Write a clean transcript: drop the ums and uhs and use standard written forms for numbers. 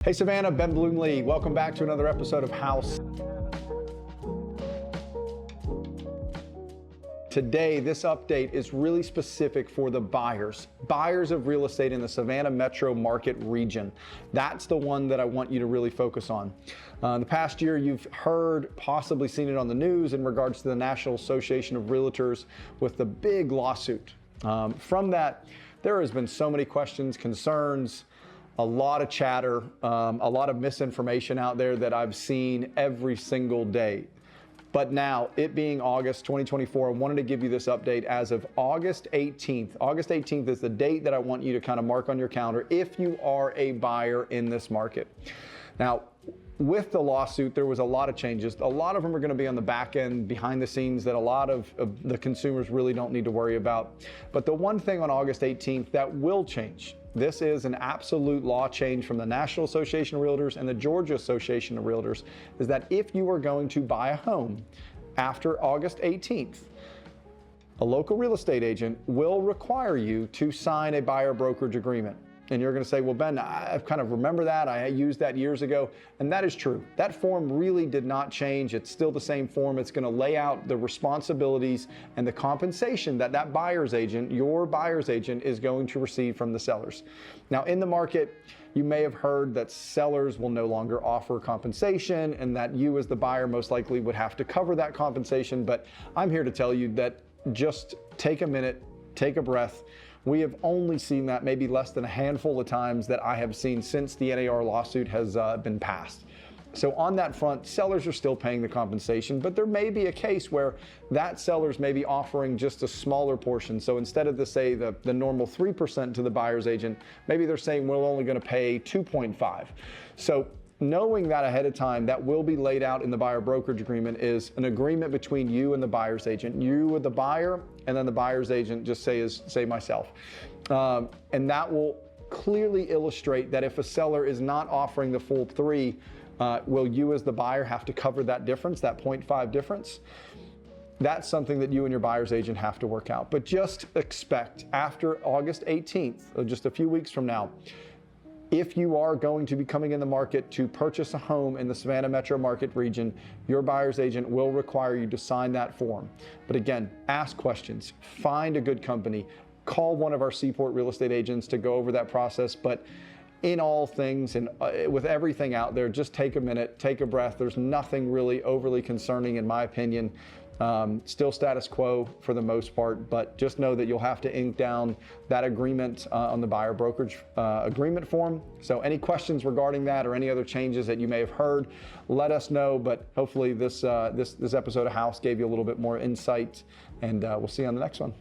Hey Savannah, Ben Bloomley. Welcome back to another episode of House. Today, this update is really specific for the buyers of real estate in the Savannah metro market region. That's the one that I want you to really focus on. The past year, you've heard, possibly seen it on the news in regards to the National Association of Realtors with the big lawsuit. From that, there has been so many questions, concerns, a lot of chatter, a lot of misinformation out there that I've seen every single day. But now, it being August 2024, I wanted to give you this update as of August 18th. August 18th is the date that I want you to kind of mark on your calendar if you are a buyer in this market. Now, with the lawsuit, there was a lot of changes. A lot of them are going to be on the back end, behind the scenes, that a lot of the consumers really don't need to worry about. But the one thing on August 18th that will change, this is an absolute law change from the National Association of Realtors and the Georgia Association of Realtors, is that if you are going to buy a home after August 18th, a local real estate agent will require you to sign a buyer brokerage agreement. And you're going to say, well, Ben, I kind of remember that. I used that years ago. And that is true. That form really did not change. It's still the same form. It's going to lay out the responsibilities and the compensation that that buyer's agent, your buyer's agent, is going to receive from the sellers. Now, in the market, you may have heard that sellers will no longer offer compensation and that you as the buyer most likely would have to cover that compensation. But I'm here to tell you that just take a minute, take a breath. We have only seen that maybe less than a handful of times that I have seen since the NAR lawsuit has been passed. So on that front, sellers are still paying the compensation, but there may be a case where that seller's may be offering just a smaller portion. So instead of the normal 3% to the buyer's agent, maybe they're saying we're only going to pay 2.5. So knowing that ahead of time, that will be laid out in the buyer brokerage agreement, is an agreement between you and the buyer's agent. You are the buyer, and then the buyer's agent just say myself. And that will clearly illustrate that if a seller is not offering the full 3, will you as the buyer have to cover that difference, that 0.5 difference? That's something that you and your buyer's agent have to work out. But just expect after August 18th, just a few weeks from now, if you are going to be coming in the market to purchase a home in the Savannah metro market region, your buyer's agent will require you to sign that form. But again, ask questions, find a good company, call one of our Seaport real estate agents to go over that process. But in all things and with everything out there, just take a minute, take a breath. There's nothing really overly concerning in my opinion. Still status quo for the most part, but just know that you'll have to ink down that agreement on the buyer brokerage agreement form. So any questions regarding that or any other changes that you may have heard, let us know. But hopefully this episode of House gave you a little bit more insight, and we'll see you on the next one.